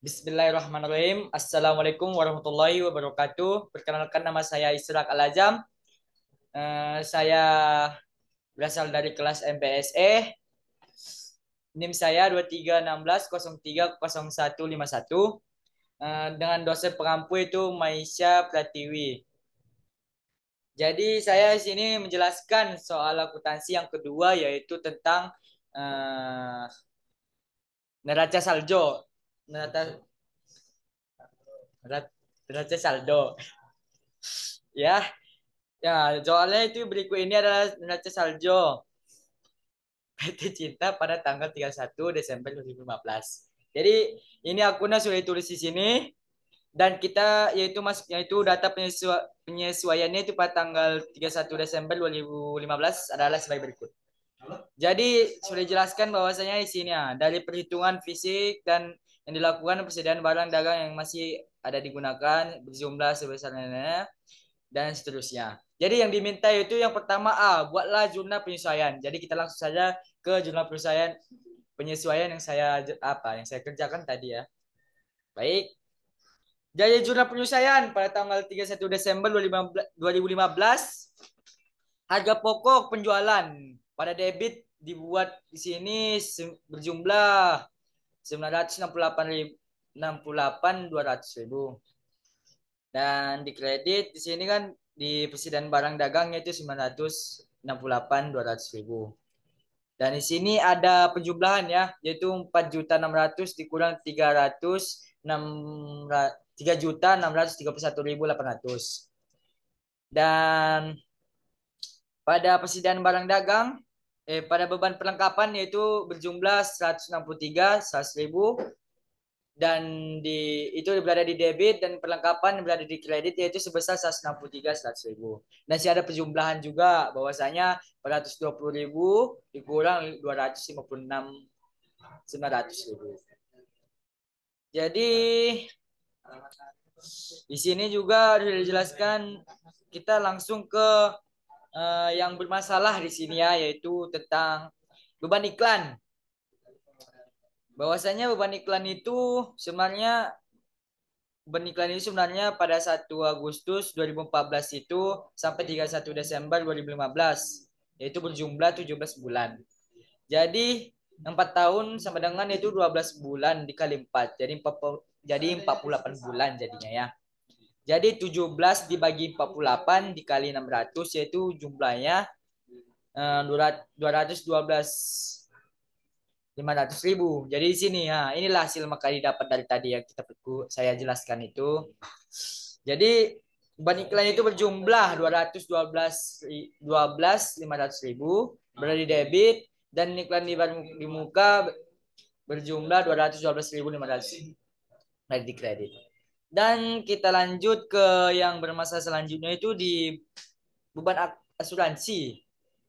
Bismillahirrahmanirrahim. Assalamualaikum warahmatullahi wabarakatuh. Perkenalkan, nama saya Israk Al-Azam. Saya berasal dari kelas MPSE. NIM saya 2316030151. Dengan dosen pengampu itu Maisha Pratiwi. Jadi saya di sini menjelaskan soal akuntansi yang kedua, yaitu tentang eh, neraca saldo. Neraca, neraca saldo. Ya, ya, soalnya itu berikut ini adalah neraca saldo PT Cinta pada tanggal 31 Desember 2015. Jadi ini akunnya sudah ditulis di sini dan kita yaitu data penyesuaiannya itu pada tanggal 31 Desember 2015 adalah sebagai berikut. Jadi sudah dijelaskan bahwasanya di sini ya, dari perhitungan fisik dan yang dilakukan persediaan barang dagang yang masih ada digunakan berjumlah sebesar dan seterusnya. Jadi yang diminta itu yang pertama buatlah jurnal penyesuaian. Jadi kita langsung saja ke jurnal penyesuaian yang saya kerjakan tadi ya. Baik. Jadi jurnal penyesuaian pada tanggal 31 Desember 2015, harga pokok penjualan pada debit dibuat di sini berjumlah 968.200.000. Dan di kredit di sini kan di persediaan barang dagangnya itu 968.200.000. Dan di sini ada penjumlahan ya, yaitu 4.600 dikurang 3.631.800. Dan pada persediaan barang dagang, pada beban perlengkapan yaitu berjumlah 163.100.000, dan itu berada di debit, dan perlengkapan berada di kredit yaitu sebesar 163.100.000. Dan masih ada penjumlahan juga bahwasanya 420.000 dikurang 256.900.000. Jadi di sini juga sudah dijelaskan, kita langsung ke yang bermasalah di sini ya, yaitu tentang beban iklan. Bahwasanya beban iklan itu sebenarnya pada 1 Agustus 2014 itu sampai 31 Desember 2015, yaitu berjumlah 17 bulan. Jadi 4 tahun sama dengan itu 12 bulan dikali 4. Jadi 48 bulan jadinya ya. Jadi 17 dibagi 48 dikali 600, yaitu jumlahnya 212 500.000. Jadi di sini ya, inilah hasil maka didapat dari tadi yang saya jelaskan itu. Jadi beban iklan itu berjumlah 212.500.000 berada di debit, dan iklan di muka berjumlah 212.500 berada di kredit. Dan kita lanjut ke yang bermasalah selanjutnya, itu di beban asuransi.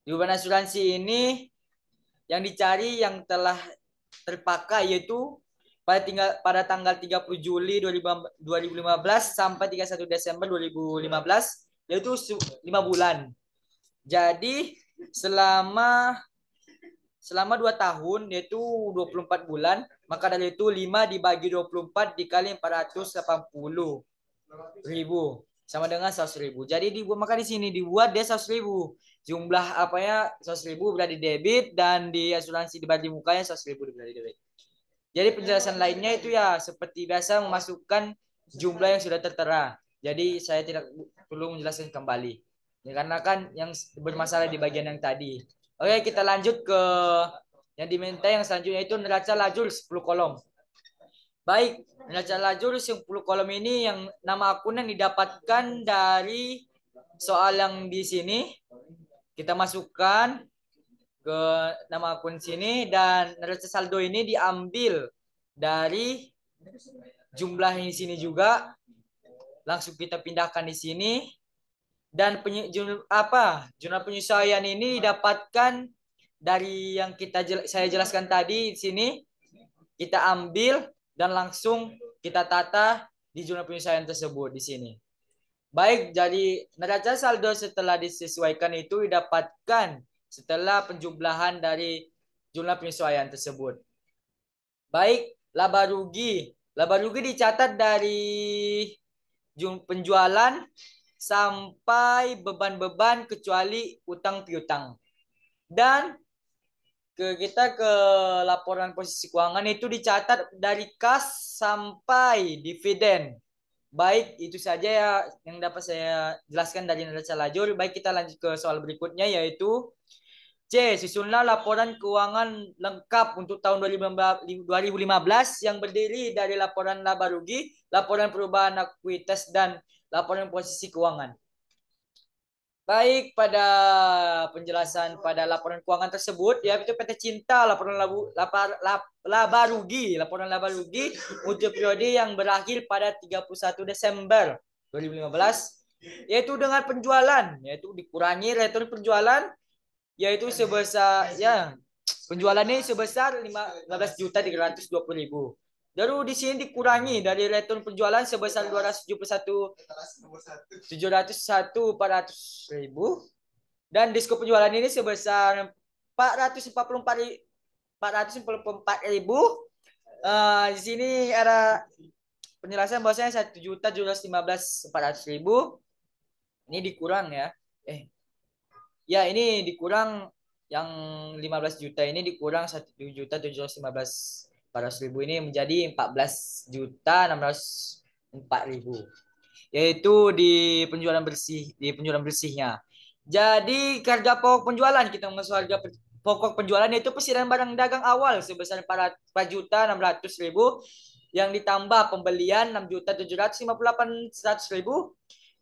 Di beban asuransi ini yang dicari yang telah terpakai yaitu pada tanggal 30 Juli 2015 sampai 31 Desember 2015, yaitu 5 bulan. Jadi selama 2 tahun yaitu 24 bulan, maka dari itu 5 dibagi 24 dikali 480.000 sama dengan 100.000. Jadi maka di sini dibuat dia 100.000. Jumlah apa ya, 100.000 berada di debit, dan di asuransi di mukanya 100.000 berada di debit. Jadi penjelasan lainnya itu ya seperti biasa memasukkan jumlah yang sudah tertera. Jadi saya tidak perlu menjelaskan kembali. Ya, karena kan yang bermasalah di bagian yang tadi. Oke, kita lanjut ke yang diminta yang selanjutnya, itu neraca lajur 10 kolom. Baik, neraca lajur 10 kolom ini yang nama akun yang didapatkan dari soal yang di sini. Kita masukkan ke nama akun sini, dan neraca saldo ini diambil dari jumlah yang di sini juga. Langsung kita pindahkan di sini, dan jurnal penyesuaian ini didapatkan dari yang saya jelaskan tadi di sini. Kita ambil dan langsung kita tata di jurnal penyesuaian tersebut di sini. Baik, jadi neraca saldo setelah disesuaikan itu didapatkan setelah penjumlahan dari jumlah penyesuaian tersebut. Baik, laba rugi Laba rugi dicatat dari penjualan sampai beban-beban kecuali utang piutang. Dan kita ke laporan posisi keuangan itu dicatat dari kas sampai dividen. Baik, itu saja ya yang dapat saya jelaskan dari neraca lajur. Baik, kita lanjut ke soal berikutnya yaitu C. Susunlah laporan keuangan lengkap untuk tahun 2015 yang berdiri dari laporan laba rugi, laporan perubahan ekuitas, dan laporan posisi keuangan. Baik, pada penjelasan pada laporan keuangan tersebut, ya itu PT Cinta laporan laporan laba rugi untuk periode yang berakhir pada 31 Desember 2015, yaitu dengan penjualan, yaitu dikurangi return penjualan, yaitu sebesar ya penjualannya sebesar 15.320.000. Lalu di sini dikurangi dari return penjualan sebesar 271.701.400.000 dan diskon penjualan ini sebesar 444.000. Di sini ada penjelasan bahwasanya 1.715.400.000 ini dikurang ya. Ya ini dikurang yang 15 juta ini dikurang 1.715.400.000 ini menjadi 14.604.000, yaitu di penjualan bersihnya. Jadi harga pokok penjualan kita masuk harga pokok penjualan itu persediaan barang dagang awal sebesar 4.600.000 yang ditambah pembelian 6.758.100.000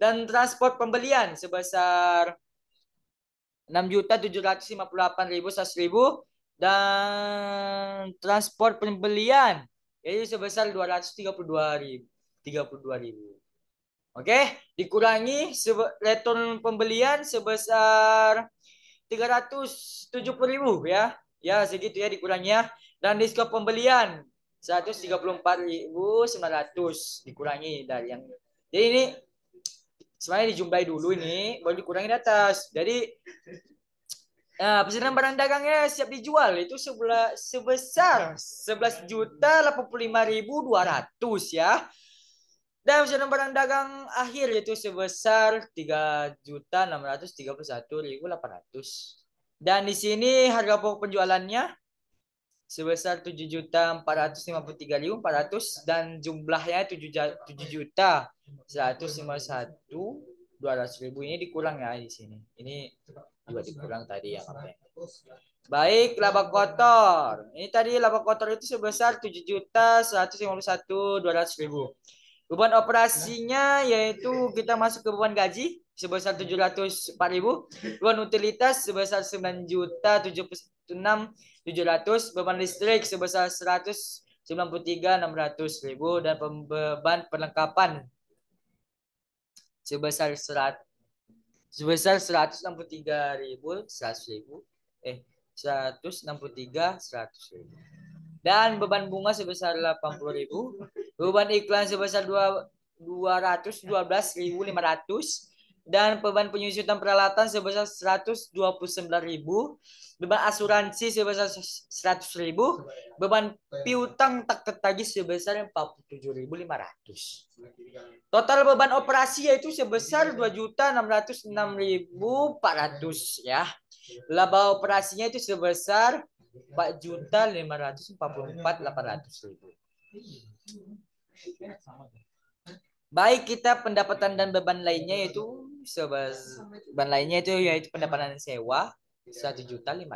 dan transport pembelian sebesar 6.758.100.000 dan transport pembelian yaitu sebesar 232.000. Oke, dikurangi return pembelian sebesar 370.000 ya. Ya, segitu ya dikurangi ya. Dan diskon pembelian 134.900 dikurangi dari yang. Jadi ini sebenarnya dijumlahi dulu ini baru dikurangi di atas. Jadi persediaan barang dagangnya siap dijual itu sebesar 11.085.200 ya. Dan persediaan barang dagang akhir yaitu sebesar 3.631.800. Dan di sini harga pokok penjualannya sebesar 7.453.400 dan jumlahnya 7.151.200.000 ini dikurang ya di sini. Ini juga dikurang tadi yang apa ya. Baik, laba kotor. Ini tadi laba kotor itu sebesar 7.151.200.000. Beban operasinya yaitu kita masuk ke beban gaji sebesar 704.000, beban utilitas sebesar 9.076.700, beban listrik sebesar 193.600.000 dan beban perlengkapan sebesar 163.100.000 dan beban bunga sebesar 80.000, beban iklan sebesar 212.500 dan beban penyusutan peralatan sebesar 129.000, beban asuransi sebesar 100.000, beban piutang tak tertagih sebesar 47.500. Total beban operasi yaitu sebesar 2.606.400 ya. Laba operasinya itu sebesar 4.544.800.000. Baik, kita pendapatan dan beban lainnya itu yaitu pendapatan sewa 1.500.000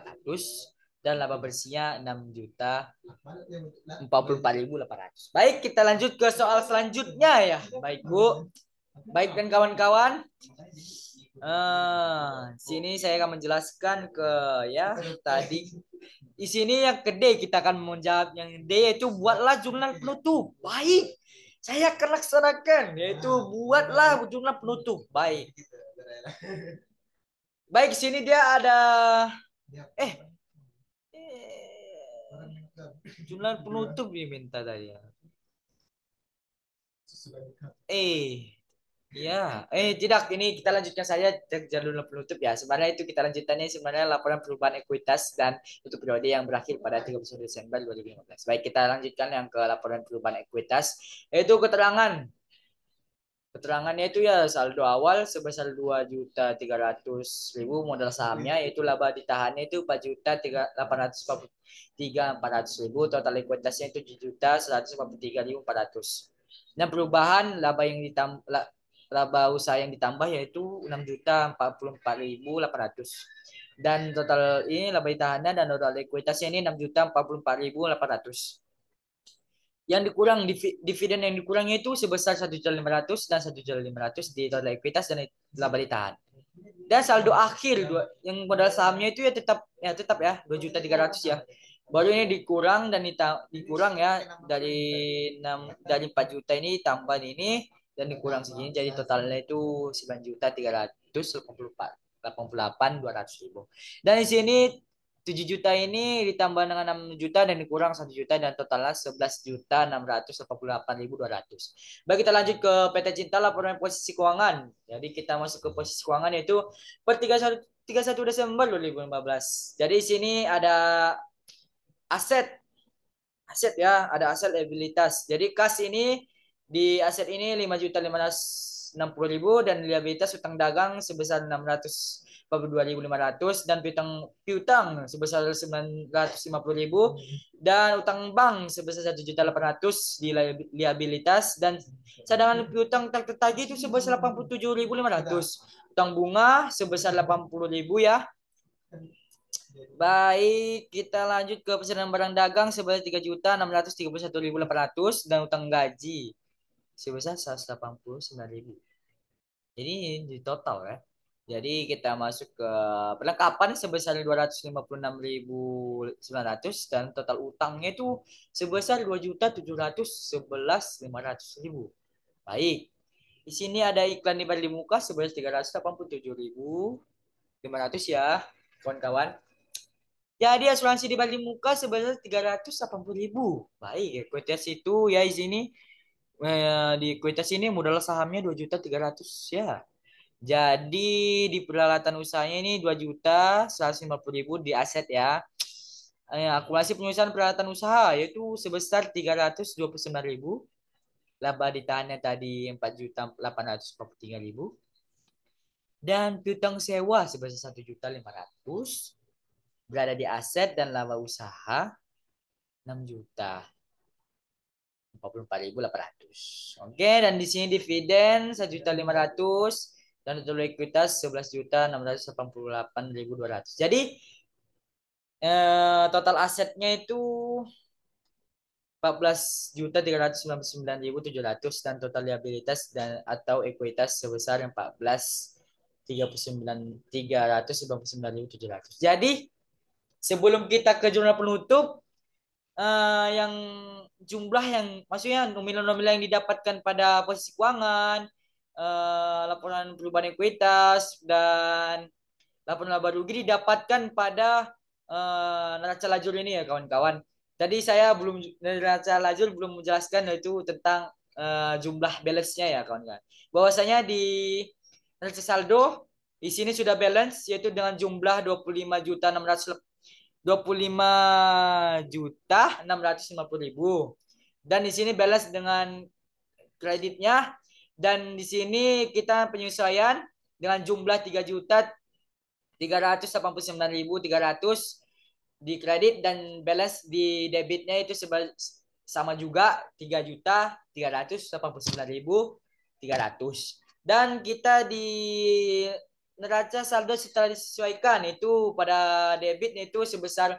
dan laba bersihnya 6.044.800. Baik, kita lanjut ke soal selanjutnya ya. Baik, Bu. Baik dan kawan-kawan. Sini saya akan menjelaskan ke ya tadi. Di sini yang ke D kita akan menjawab yang D yaitu buatlah jurnal penutup. Baik. Saya akan laksanakan yaitu buatlah jurnal penutup. Baik. Baik, sini dia ada jurnal penutup diminta tadi ya. Iya, tidak, ini kita lanjutkan saja jalur penutup ya. Sebenarnya itu kita lanjutannya sebenarnya laporan perubahan ekuitas dan untuk periode yang berakhir pada 31 Desember 2015. Baik, kita lanjutkan yang ke laporan perubahan ekuitas, yaitu keterangan. Keterangannya itu ya saldo awal sebesar 2.300.000 modal sahamnya, yaitu laba ditahannya itu 4.843.400.000, total ekuitasnya 7.143.400. Dan perubahan laba yang ditambah, laba usaha yang ditambah yaitu 6.044.800. Dan total ini laba ditahannya dan total ekuitasnya ini 6.044.800. Yang dikurang dividen yang dikurangnya itu sebesar 1.500.000 dan 1.500.000 di total ekuitas dan laba ditahan. Dan saldo akhir yang modal sahamnya itu ya tetap ya 2.300.000 ya. Baru ini dikurang dan dikurang ya dari 4 juta ini tambah ini dan dikurang segini jadi totalnya itu 9.388.200.000. Dan di sini 7 juta ini ditambah dengan 6 juta dan dikurang 1 juta dan totalnya 11.688.200. Baik, kita lanjut ke PT Cinta laporan posisi keuangan. Jadi kita masuk ke posisi keuangan yaitu per 31 Desember 2015. Jadi di sini ada aset aset ya, ada aset liabilitas. Jadi kas ini di aset ini 5.560.000 dan liabilitas utang dagang sebesar 642.500 dan piutang sebesar 950.000 dan utang bank sebesar 1.800.000 di liabilitas dan cadangan piutang tak tertagih itu sebesar 87.500. Utang bunga sebesar 80.000 ya. Baik, kita lanjut ke pesanan barang dagang sebesar 3.631.800 dan utang gaji sebesar 189.000. Jadi di total ya. Jadi kita masuk ke perlengkapan sebesar 256.900 dan total utangnya itu sebesar 2.711.500.000. Baik. Di sini ada iklan di bar di muka sebesar 387.500 ya, kawan-kawan. Jadi asuransi di Bali Muka sebesar 380.000. Baik, ekuitas itu ya di sini di ekuitas ini modal sahamnya 2.300.000 ya. Jadi di peralatan usahanya ini 2.150.000 di aset ya. Akumulasi penyusahan peralatan usaha yaitu sebesar 329.000. Laba ditahannya tadi 4.843.000. Dan piutang sewa sebesar 1.500.000 berada di aset dan laba usaha 6 juta 44.800. Oke, dan di sini dividen 1.500.000 dan total ekuitas 11.688.200. Jadi total asetnya itu 14.399.700 dan total liabilitas dan atau ekuitas sebesar 14.399.700. Jadi sebelum kita ke jurnal penutup, yang jumlah yang maksudnya nominal-nominal yang didapatkan pada posisi keuangan, laporan perubahan ekuitas dan laporan laba rugi didapatkan pada neraca lajur ini ya kawan-kawan. Tadi saya belum neraca lajur belum menjelaskan yaitu tentang jumlah balance-nya ya kawan-kawan. Bahwasanya di neraca saldo di sini sudah balance yaitu dengan jumlah 25.650.000 dan di sini balance dengan kreditnya dan di sini kita penyesuaian dengan jumlah 3.389.300 di kredit dan balance di debitnya itu sama juga 3.389.300 dan kita di neraca saldo setelah disesuaikan itu pada debitnya itu sebesar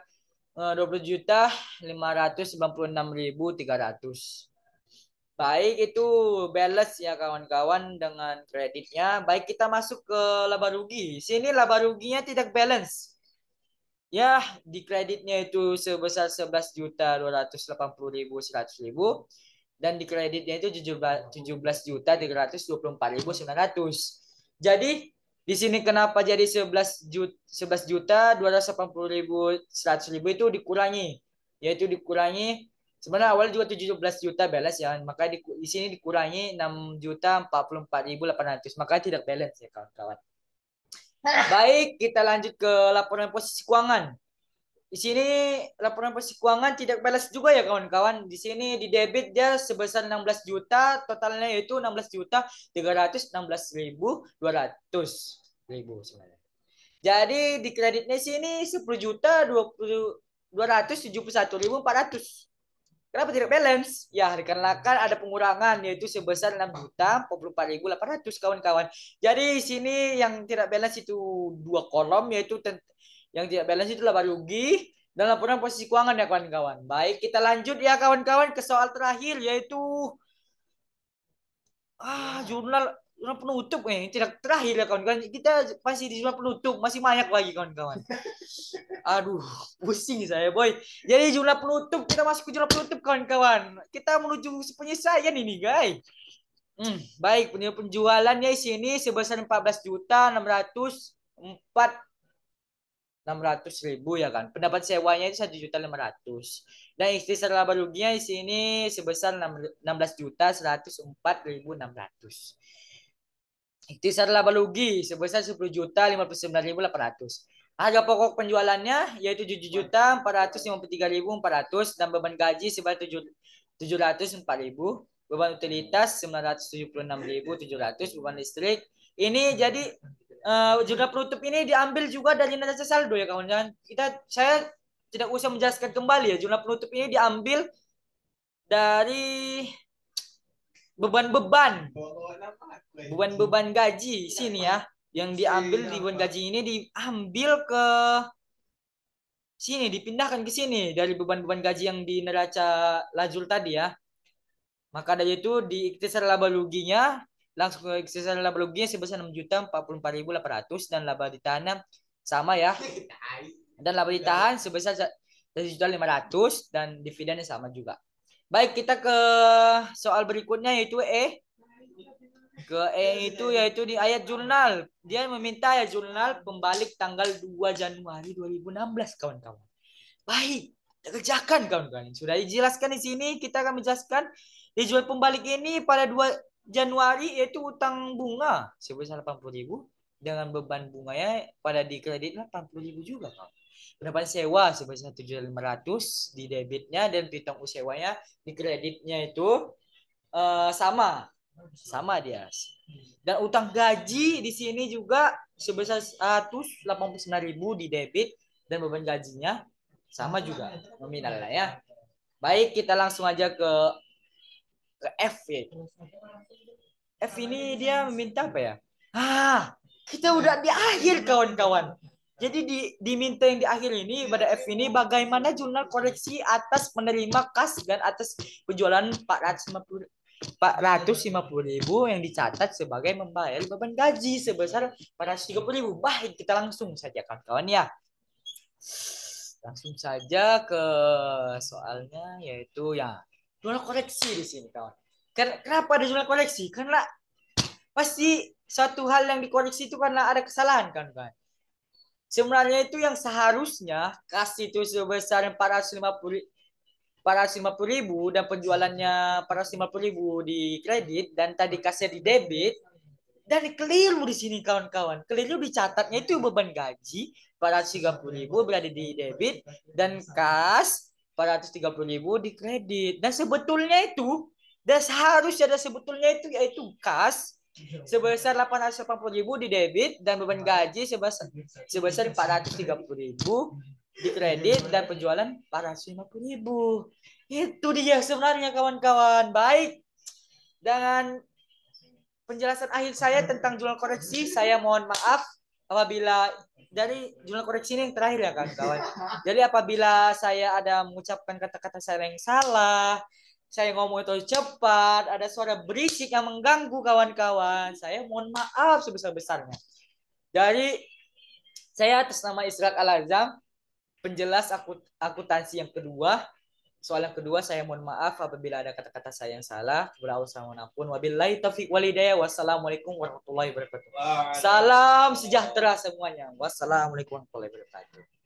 20.596.300. Baik, itu balance ya kawan-kawan dengan kreditnya. Baik, kita masuk ke laba rugi. Sini laba ruginya tidak balance. Ya, di kreditnya itu sebesar 11.280.100.000 dan di kreditnya itu 17.324.900. Jadi di sini kenapa jadi 11.280.100.000 itu dikurangi, yaitu dikurangi Sebenarnya awal juga 17 juta balance ya, maka di sini dikurangi 6.044.800, maka tidak balance ya kawan-kawan. Baik, kita lanjut ke laporan posisi keuangan. Di sini laporan posisi keuangan tidak balance juga ya kawan-kawan. Di sini di debit dia sebesar 16 juta, totalnya yaitu 16.316.200 ribu sebenarnya. Jadi di kreditnya sini 10.271.400. Kenapa tidak balance? Ya, dikarenakan ada pengurangan yaitu sebesar 6.044.800 kawan-kawan. Jadi sini yang tidak balance itu dua kolom yaitu yang tidak balance itu laba rugi dan laporan posisi keuangan ya kawan-kawan. Baik, kita lanjut ya kawan-kawan ke soal terakhir yaitu jurnal jurnal penutup tidak terakhir ya kawan-kawan. Kita masih di jurnal penutup, masih banyak lagi kawan-kawan. Aduh, pusing saya boy. Jadi jurnal penutup, kita masuk ke jurnal penutup kawan-kawan. Kita menuju penyelesaian ini guys. Baik, penjualannya di sini sebesar 14.604.600.000 ya kan. Pendapat sewanya itu 1.500.000. Dan ikhtisar laba ruginya di sini sebesar 16.104.600. Ikhtisar laba rugi sebesar 10.059.800. Harga pokok penjualannya yaitu 7.453.400 dan beban gaji sebesar 704.000, beban utilitas 976.700, beban listrik. Ini jadi jurnal penutup ini diambil juga dari neraca saldo ya kawan-kawan. Saya tidak usah menjelaskan kembali ya, jurnal penutup ini diambil dari beban gaji sini ya, yang diambil di beban gaji ini diambil ke sini, dipindahkan ke sini dari beban-beban gaji yang di neraca lajur tadi ya. Maka dari itu di ikhtisar laba ruginya langsung ke ikhtisar laba ruginya sebesar 6.044.800 dan laba ditahan sama ya. Dan laba ditahan sebesar 1.500.000 dan dividennya sama juga. Baik, kita ke soal berikutnya yaitu itu yaitu di ayat jurnal. Dia meminta ayat jurnal pembalik tanggal 2 Januari 2016 kawan-kawan. Baik, kita kerjakan kawan-kawan. Sudah dijelaskan di sini, kita akan menjelaskan di jual pembalik ini pada 2 Januari yaitu utang bunga sebesar 80.000 dengan beban bunganya pada di kredit 80.000 juga kawan. Pendapat sewa sebesar 7.500 di debitnya dan piutang sewanya di kreditnya itu sama dia. Dan utang gaji di sini juga sebesar 189.000 di debit dan beban gajinya sama juga nominalnya ya. Baik, kita langsung aja ke F ya. F ini dia meminta apa ya? Kita udah di akhir kawan-kawan. Jadi diminta yang di akhir ini pada F ini bagaimana jurnal koreksi atas menerima kas dan atas penjualan 450.000 yang dicatat sebagai membayar beban gaji sebesar 430.000. Baik, kita langsung saja kawan-kawan ya. Langsung saja ke soalnya yaitu ya jurnal koreksi di sini kawan. Kenapa ada jurnal koreksi? Karena pasti satu hal yang dikoreksi itu karena ada kesalahan kan. Sebenarnya itu yang seharusnya kas itu sebesar 450.000 dan penjualannya 450.000 di kredit dan tadi kasnya di debit dan keliru di sini kawan-kawan. Keliru dicatatnya itu beban gaji 430.000 berada di debit dan kas 430.000 di kredit. Dan sebetulnya itu dan seharusnya ada sebetulnya itu yaitu kas sebesar 880.000 di debit dan beban gaji sebesar 430.000 di kredit dan penjualan 450.000. Itu dia sebenarnya kawan-kawan. Baik, dengan penjelasan akhir saya tentang jurnal koreksi, saya mohon maaf apabila dari jurnal koreksi ini yang terakhir ya kawan-kawan. Jadi apabila saya ada mengucapkan kata-kata saya yang salah, saya ngomong itu cepat, ada suara berisik yang mengganggu kawan-kawan, saya mohon maaf sebesar-besarnya. Dari saya atas nama Israk Al-Azam, penjelas akuntansi yang kedua. Soal yang kedua saya mohon maaf apabila ada kata-kata saya yang salah. Wassalamualaikum wabillahi taufiq walhidayah. Wassalamualaikum warahmatullahi wabarakatuh. Salam sejahtera semuanya. Wassalamualaikum warahmatullahi wabarakatuh.